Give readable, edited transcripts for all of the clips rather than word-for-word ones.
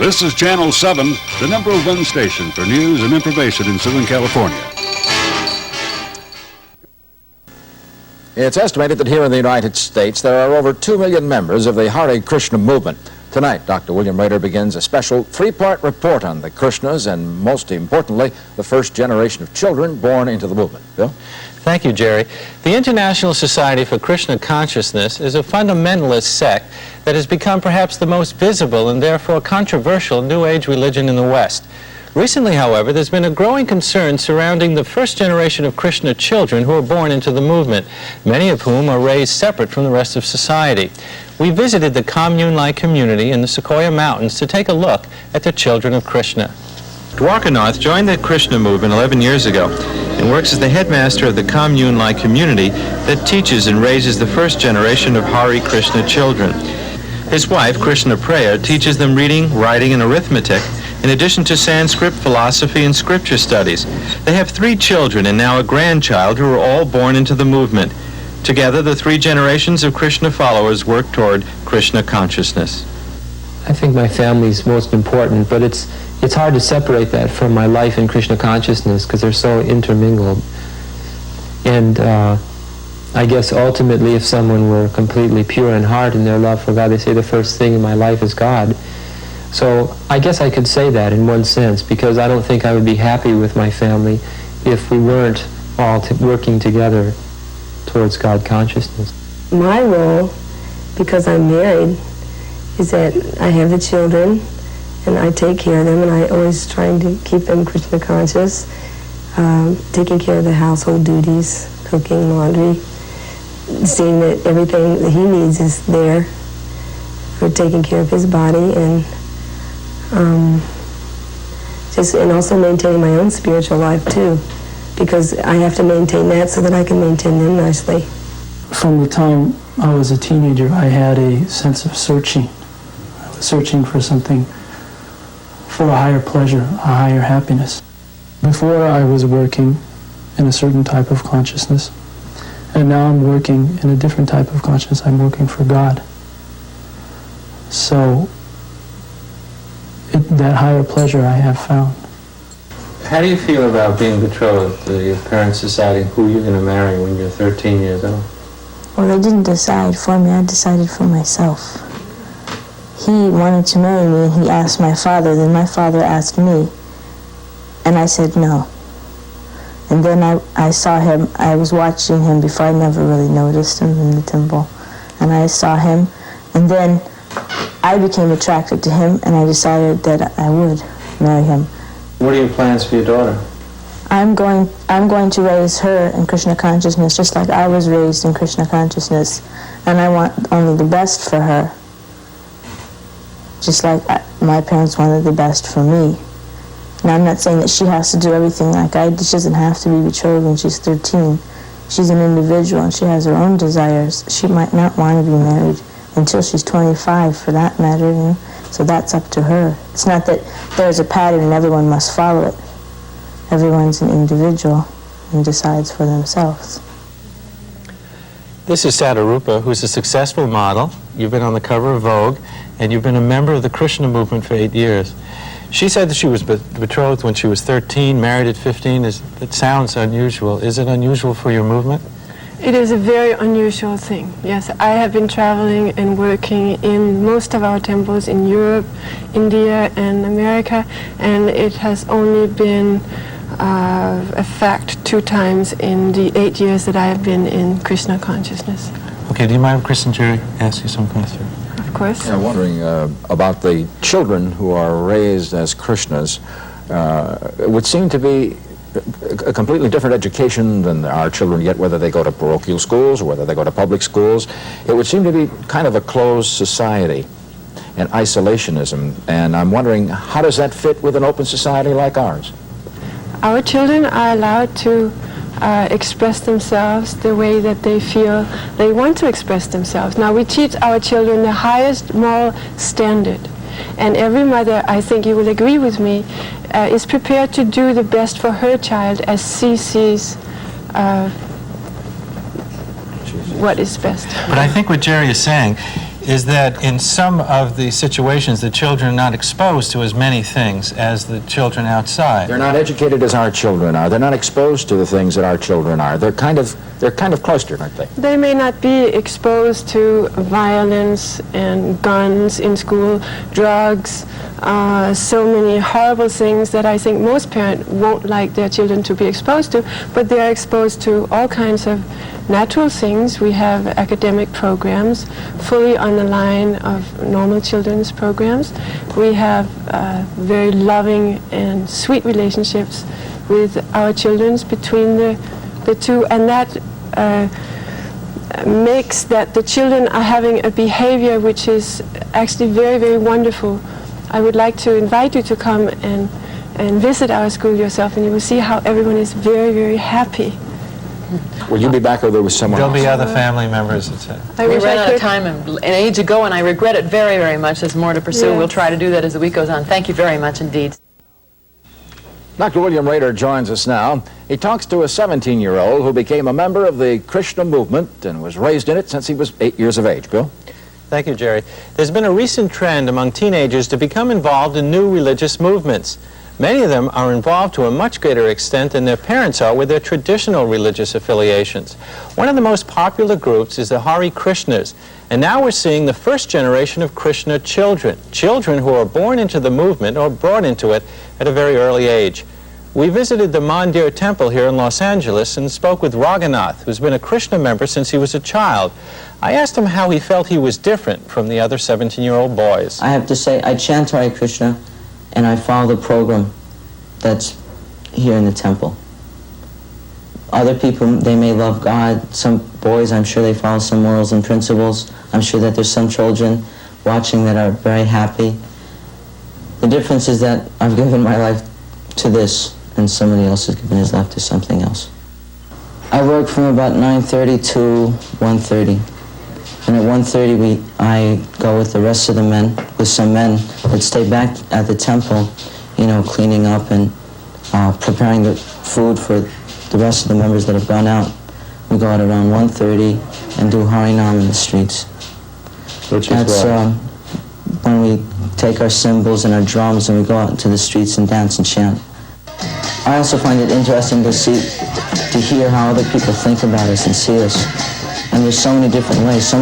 This is Channel 7, the #1 station for news and information in Southern California. It's estimated that here in the United States there are over 2 million members of the Hare Krishna movement. Tonight, Dr. William Rader begins a special 3-part report on the Krishnas and, most importantly, the first generation of children born into the movement. Bill? Thank you, Jerry. The International Society for Krishna Consciousness is a fundamentalist sect that has become perhaps the most visible and therefore controversial New Age religion in the West. Recently, however, there's been a growing concern surrounding the first generation of Krishna children who are born into the movement, many of whom are raised separate from the rest of society. We visited the commune-like community in the Sequoia Mountains to take a look at the children of Krishna. Dwarkanath joined the Krishna movement 11 years ago and works as the headmaster of the commune-like community that teaches and raises the first generation of Hare Krishna children. His wife, Krishna Prayer, teaches them reading, writing, and arithmetic, in addition to Sanskrit, philosophy, and scripture studies. They have 3 children and now a grandchild who are all born into the movement. Together, the 3 generations of Krishna followers work toward Krishna consciousness. I think my family is most important, but it's hard to separate that from my life in Krishna consciousness because they're so intermingled. And I guess ultimately if someone were completely pure in heart in their love for God, they say the first thing in my life is God. So I guess I could say that in one sense, because I don't think I would be happy with my family if we weren't all working together towards God consciousness. My role, because I'm married, is that I have the children and I take care of them, and I always trying to keep them Krishna conscious, taking care of the household duties, cooking, laundry, seeing that everything that he needs is there for taking care of his body, and and also maintaining my own spiritual life too, because I have to maintain that so that I can maintain them nicely. From the time I was a teenager, I had a sense of searching. I was searching for something, for a higher pleasure, a higher happiness. Before I was working in a certain type of consciousness, and now I'm working in a different type of consciousness. I'm working for God. So that higher pleasure I have found. How do you feel about being betrothed to your parents deciding who you're going to marry when you're 13 years old? Well, they didn't decide for me. I decided for myself. He wanted to marry me, and he asked my father. Then my father asked me, and I said no. And then I saw him. I was watching him before. I never really noticed him in the temple. And I saw him, and then I became attracted to him, and I decided that I would marry him. What are your plans for your daughter? I'm going to raise her in Krishna consciousness, just like I was raised in Krishna consciousness, and I want only the best for her, just like my parents wanted the best for me. Now, I'm not saying that she has to do everything like I did. She doesn't have to be betrothed when she's 13. She's an individual, and she has her own desires. She might not want to be married until she's 25, for that matter, you know? So that's up to her. It's not that there's a pattern and everyone must follow it. Everyone's an individual and decides for themselves. This is Sadarupa, who's a successful model. You've been on the cover of Vogue, and you've been a member of the Krishna movement for 8 years. She said that she was betrothed when she was 13, married at 15. It sounds unusual. Is it unusual for your movement? It is a very unusual thing, yes. I have been traveling and working in most of our temples in Europe, India, and America, and it has only been a fact 2 times in the 8 years that I have been in Krishna consciousness. Okay, do you mind if Chris and Jerry ask you some questions? Of course. I'm wondering about the children who are raised as Krishnas. It would seem to be a completely different education than our children get, whether they go to parochial schools or whether they go to public schools. It would seem to be kind of a closed society and isolationism, and I'm wondering, how does that fit with an open society like ours? Our children are allowed to express themselves the way that they feel they want to express themselves. Now, we teach our children the highest moral standard, and every mother, I think you will agree with me, is prepared to do the best for her child as she sees what is best. But I think what Jerry is saying is that in some of the situations, the children are not exposed to as many things as the children outside. They're not educated as our children are. They're not exposed to the things that our children are. They're kind of cloistered, aren't they? They may not be exposed to violence and guns in school, drugs, so many horrible things that I think most parents won't like their children to be exposed to, but they are exposed to all kinds of natural things. We have academic programs fully on the line of normal children's programs. We have very loving and sweet relationships with our children between the two, and that makes that the children are having a behavior which is actually very, very wonderful. I would like to invite you to come and visit our school yourself, and you will see how everyone is very, very happy. Will you be back, or there was someone There'll else? be other family members, etc. We ran out of time and I need to go, and I regret it very, very much. There's more to pursue. Yes. We'll try to do that as the week goes on. Thank you very much indeed. Dr. William Rader joins us now. He talks to a 17-year-old who became a member of the Krishna movement and was raised in it since he was 8 years of age. Bill? Thank you, Jerry. There's been a recent trend among teenagers to become involved in new religious movements. Many of them are involved to a much greater extent than their parents are with their traditional religious affiliations. One of the most popular groups is the Hare Krishnas, and now we're seeing the first generation of Krishna children, children who are born into the movement or brought into it at a very early age. We visited the Mandir temple here in Los Angeles and spoke with Raghunath, who's been a Krishna member since he was a child. I asked him how he felt he was different from the other 17-year-old boys. I have to say, I chant Hare Krishna, and I follow the program that's here in the temple. Other people, they may love God. Some boys, I'm sure they follow some morals and principles. I'm sure that there's some children watching that are very happy. The difference is that I've given my life to this, and somebody else has given his life to something else. I work from about 9:30 to 1:30. And at 1:30, I go with the rest of the men, with some men that stay back at the temple, you know, cleaning up and preparing the food for the rest of the members that have gone out. We go out around 1:30 and do Harinam in the streets. That's when we take our cymbals and our drums and we go out into the streets and dance and chant. I also find it interesting to hear how other people think about us and see us. And there's so many different ways. So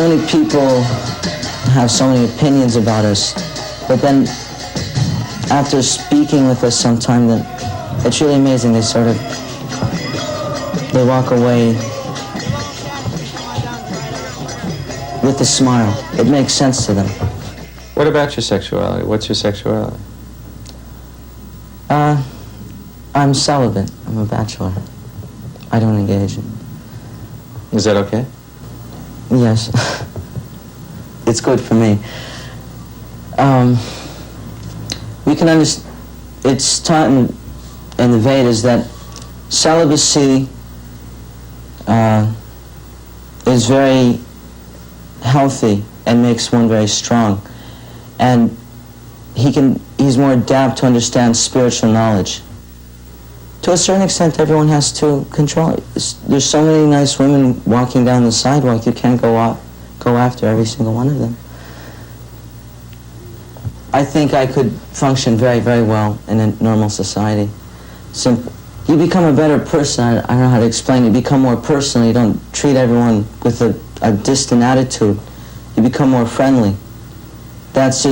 many people have so many opinions about us. But then, after speaking with us sometime, then it's really amazing. They walk away with a smile. It makes sense to them. What about your sexuality? What's your sexuality? I'm celibate. I'm a bachelor. I don't engage in. Is that okay? Yes. It's good for me. We can understand, it's taught in the Vedas that celibacy is very healthy and makes one very strong. And he's more adept to understand spiritual knowledge. To a certain extent, everyone has to control it. There's so many nice women walking down the sidewalk, you can't go after every single one of them. I think I could function very, very well in a normal society. You become a better person. I don't know how to explain it. You become more personal. You don't treat everyone with a distant attitude. You become more friendly. That's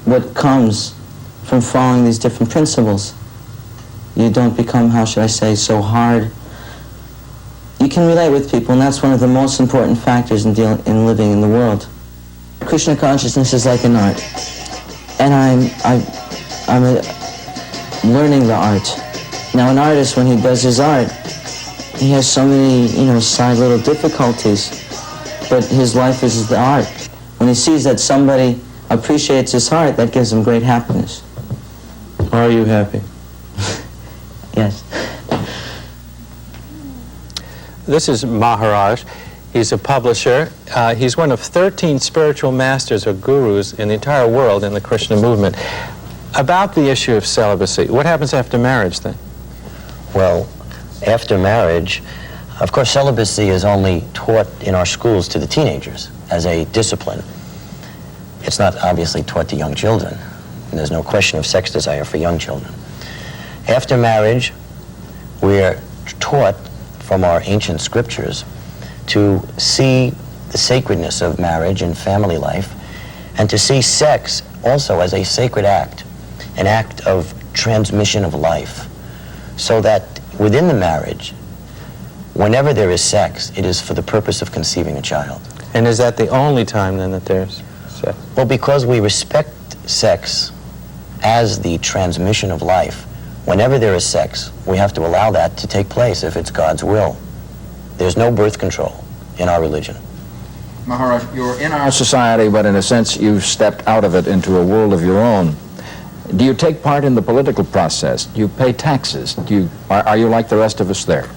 what comes from following these different principles. You don't become, how should I say, so hard. You can relate with people, and that's one of the most important factors in living in the world. Krishna consciousness is like an art, and I'm learning the art. Now, an artist, when he does his art, he has so many, side little difficulties, but his life is the art. When he sees that somebody appreciates his art, that gives him great happiness. Are you happy? Yes. This is Maharaj. He's a publisher. He's one of 13 spiritual masters or gurus in the entire world in the Krishna movement. About the issue of celibacy, what happens after marriage then? Well, after marriage, Of course, celibacy is only taught in our schools to the teenagers as a discipline. It's not obviously taught to young children. And there's no question of sex desire for young children. After marriage, we're taught from our ancient scriptures to see the sacredness of marriage and family life, and to see sex also as a sacred act, an act of transmission of life, so that within the marriage, whenever there is sex, it is for the purpose of conceiving a child. And is that the only time then that there's sex? Well, because we respect sex as the transmission of life, whenever there is sex, we have to allow that to take place if it's God's will. There's no birth control in our religion. Maharaj, you're in our society, but in a sense you've stepped out of it into a world of your own. Do you take part in the political process? Do you pay taxes? Are you like the rest of us there?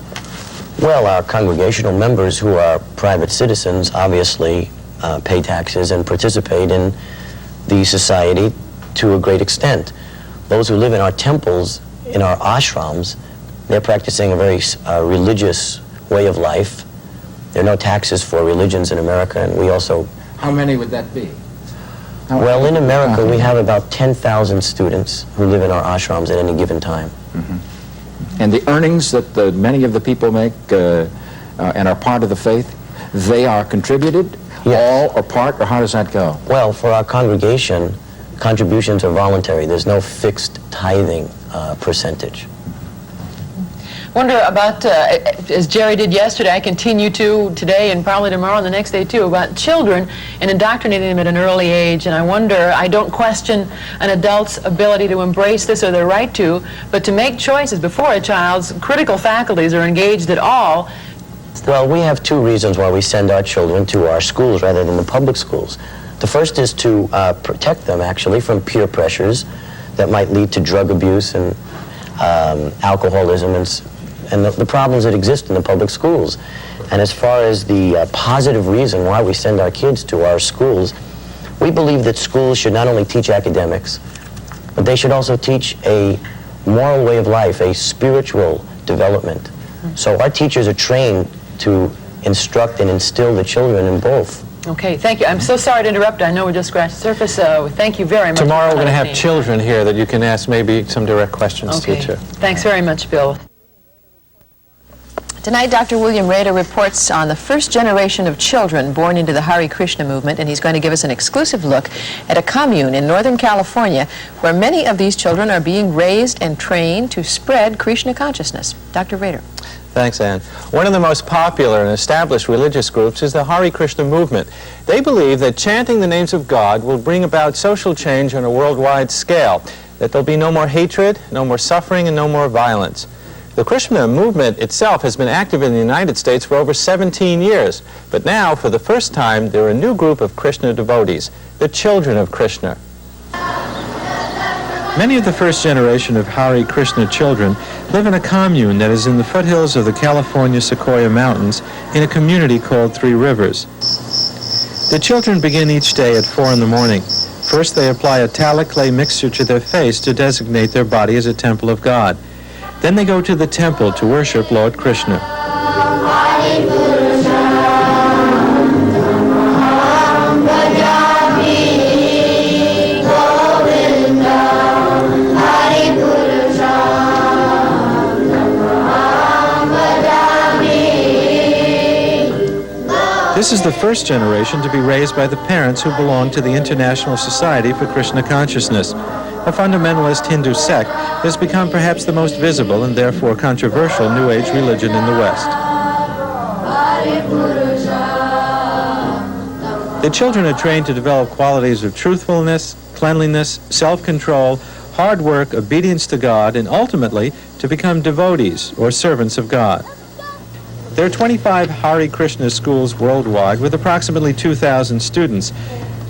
Well, our congregational members who are private citizens obviously pay taxes and participate in the society to a great extent. Those who live in our temples, in our ashrams, they're practicing a very religious way of life. There are no taxes for religions in America, and we also... How many would that be? Well, in America, we have about 10,000 students who live in our ashrams at any given time. Mm-hmm. And the earnings that many of the people make and are part of the faith, they are contributed, yes, all or part, or how does that go? Well, for our congregation, contributions are voluntary. There's no fixed tithing percentage. Wonder about, as Jerry did yesterday, I continue to today and probably tomorrow and the next day too, about children and indoctrinating them at an early age. And I wonder, I don't question an adult's ability to embrace this or their right to, but to make choices before a child's critical faculties are engaged at all. Well, we have two reasons why we send our children to our schools rather than the public schools. The first is to protect them, actually, from peer pressures that might lead to drug abuse and alcoholism and the problems that exist in the public schools. And as far as the positive reason why we send our kids to our schools, we believe that schools should not only teach academics, but they should also teach a moral way of life, a spiritual development. So our teachers are trained to instruct and instill the children in both. Okay, thank you. I'm so sorry to interrupt. I know we just scratched the surface. Thank you very much. Tomorrow we're going to have children here that you can ask maybe some direct questions to, too. Thanks very much, Bill. Tonight, Dr. William Rader reports on the first generation of children born into the Hare Krishna movement, and he's going to give us an exclusive look at a commune in Northern California where many of these children are being raised and trained to spread Krishna consciousness. Dr. Rader. Thanks, Ann. One of the most popular and established religious groups is the Hare Krishna movement. They believe that chanting the names of God will bring about social change on a worldwide scale, that there'll be no more hatred, no more suffering, and no more violence. The Krishna movement itself has been active in the United States for over 17 years, but now, for the first time, there are a new group of Krishna devotees, the children of Krishna. Many of the first generation of Hare Krishna children live in a commune that is in the foothills of the California Sequoia Mountains in a community called Three Rivers. The children begin each day at 4 in the morning. First, they apply a talc clay mixture to their face to designate their body as a temple of God. Then they go to the temple to worship Lord Krishna. This is the first generation to be raised by the parents who belong to the International Society for Krishna Consciousness. A fundamentalist Hindu sect has become perhaps the most visible and therefore controversial New Age religion in the West. The children are trained to develop qualities of truthfulness, cleanliness, self-control, hard work, obedience to God, and ultimately to become devotees or servants of God. There are 25 Hare Krishna schools worldwide with approximately 2,000 students.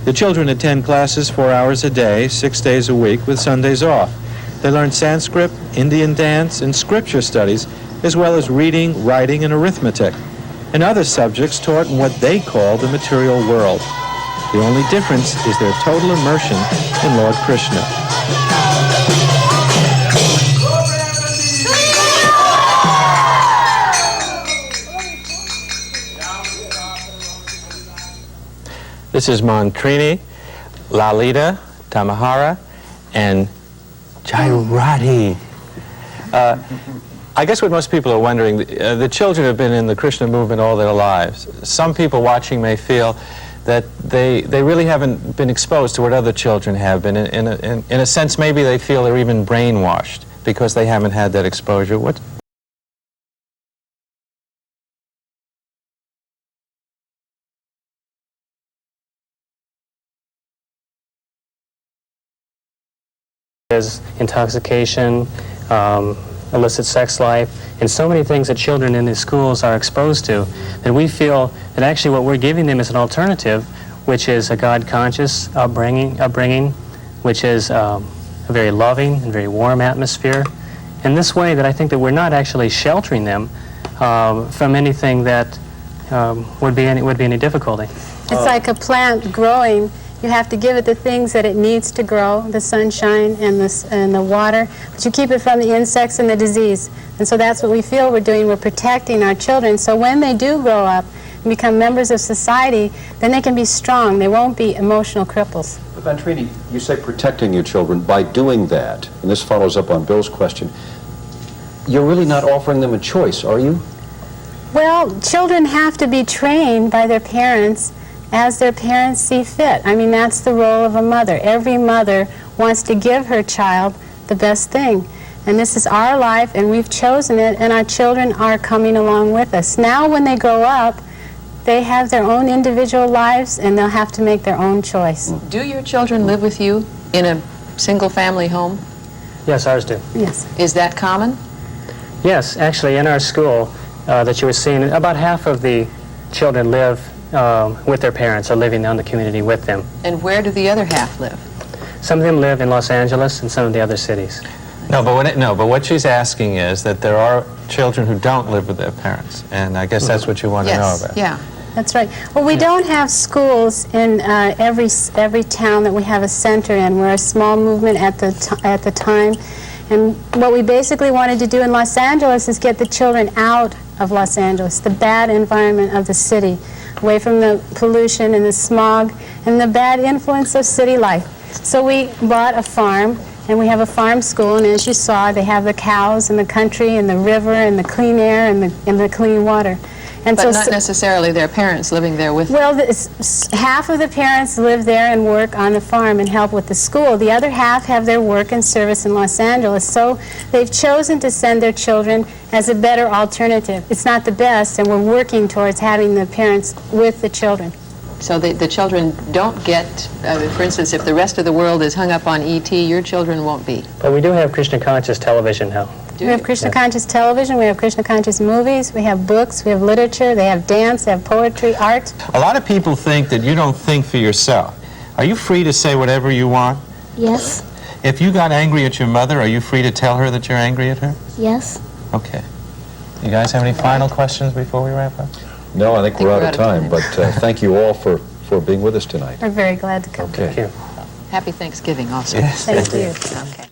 The children attend classes 4 hours a day, 6 days a week, with Sundays off. They learn Sanskrit, Indian dance, and scripture studies, as well as reading, writing, and arithmetic, and other subjects taught in what they call the material world. The only difference is their total immersion in Lord Krishna. This is Montrini, Lalita, Tamahara, and Jairati. I guess what most people are wondering, the children have been in the Krishna movement all their lives. Some people watching may feel that they really haven't been exposed to what other children have been. In a sense, maybe they feel they're even brainwashed because they haven't had that exposure. What? Is intoxication, illicit sex life, and so many things that children in these schools are exposed to, that we feel that actually what we're giving them is an alternative, which is a God-conscious upbringing, which is a very loving and very warm atmosphere. In this way, that I think that we're not actually sheltering them from anything that would be any difficulty. It's like a plant growing. You have to give it the things that it needs to grow, the sunshine and the water, but you keep it from the insects and the disease. And so that's what we feel we're doing. We're protecting our children. So when they do grow up and become members of society, then they can be strong. They won't be emotional cripples. But Vantrini, you say protecting your children. By doing that, and this follows up on Bill's question, you're really not offering them a choice, are you? Well, children have to be trained by their parents as their parents see fit. I mean, that's the role of a mother. Every mother wants to give her child the best thing. And this is our life, and we've chosen it, and our children are coming along with us. Now when they grow up, they have their own individual lives, and they'll have to make their own choice. Do your children live with you in a single-family home? Yes, ours do. Yes. Is that common? Yes, actually in our school that you were seeing, about half of the children live with their parents, or living in the community with them. And where do the other half live? Some of them live in Los Angeles and some of the other cities. No, but what she's asking is that there are children who don't live with their parents, and I guess that's what you want to know about. Yeah, that's right. Well, we don't have schools in every town that we have a center in. We're a small movement at the time, and what we basically wanted to do in Los Angeles is get the children out of Los Angeles, the bad environment of the city, away from the pollution and the smog and the bad influence of city life. So we bought a farm, and we have a farm school, and as you saw, they have the cows and the country and the river and the clean air and the clean water. And but not necessarily their parents living there with them. Well, half of the parents live there and work on the farm and help with the school. The other half have their work and service in Los Angeles. So they've chosen to send their children as a better alternative. It's not the best, and we're working towards having the parents with the children. So the children don't get, for instance, if the rest of the world is hung up on E.T., your children won't be. But we do have Krishna conscious television now. We have Krishna conscious television, we have Krishna conscious movies, we have books, we have literature, they have dance, they have poetry, art. A lot of people think that you don't think for yourself. Are you free to say whatever you want? Yes. If you got angry at your mother, are you free to tell her that you're angry at her? Yes. Okay. You guys have any final questions before we wrap up? No, I think we're out of time, but thank you all for being with us tonight. We're very glad to come. Okay. Thank you. Happy Thanksgiving also. Yes, Thank you. Okay.